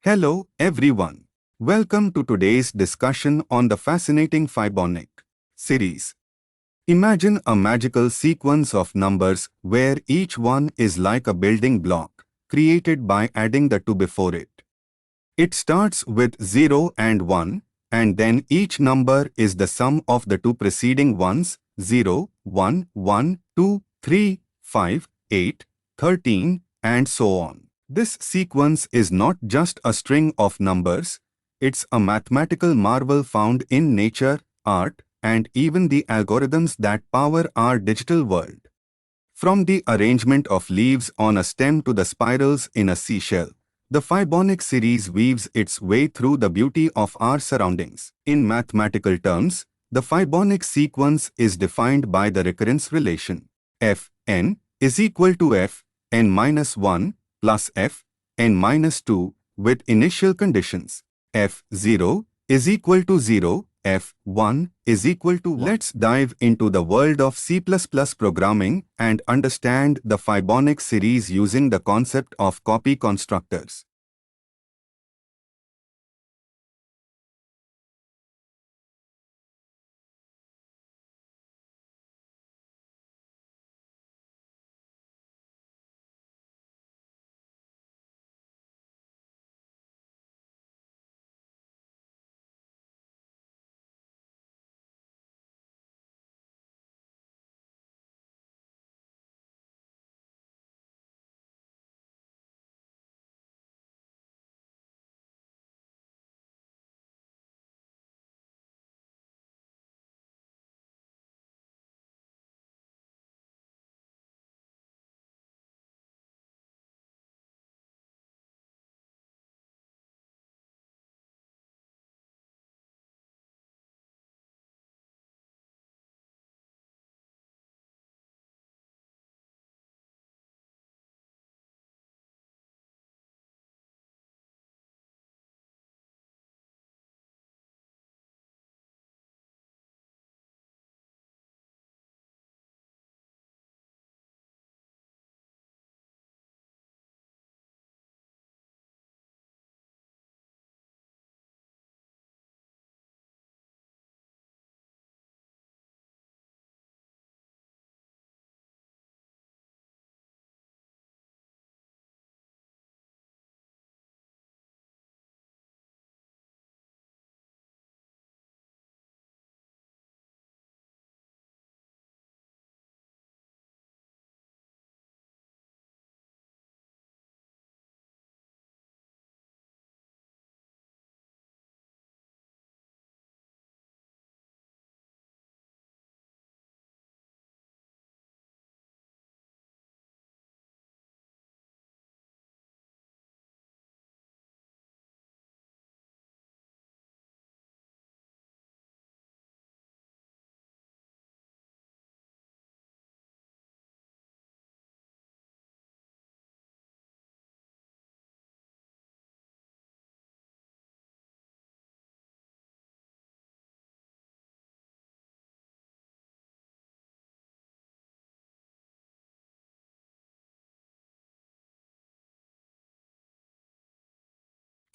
Hello, everyone. Welcome to today's discussion on the fascinating Fibonacci series. Imagine a magical sequence of numbers where each one is like a building block, created by adding the two before it. It starts with 0 and 1, and then each number is the sum of the two preceding ones, 0, 1, 1, 2, 3, 5, 8, 13, and so on. This sequence is not just a string of numbers, it's a mathematical marvel found in nature, art, and even the algorithms that power our digital world. From the arrangement of leaves on a stem to the spirals in a seashell, the Fibonacci series weaves its way through the beauty of our surroundings. In mathematical terms, the Fibonacci sequence is defined by the recurrence relation. Fn is equal to Fn minus 1 plus Fn minus 2 with initial conditions. F0 is equal to 0, F1 is equal to 1. Let's dive into the world of C++ programming and understand the Fibonacci series using the concept of copy constructors.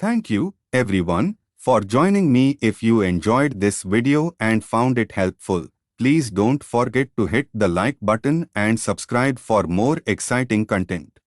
Thank you, everyone, for joining me. If you enjoyed this video and found it helpful, please don't forget to hit the like button and subscribe for more exciting content.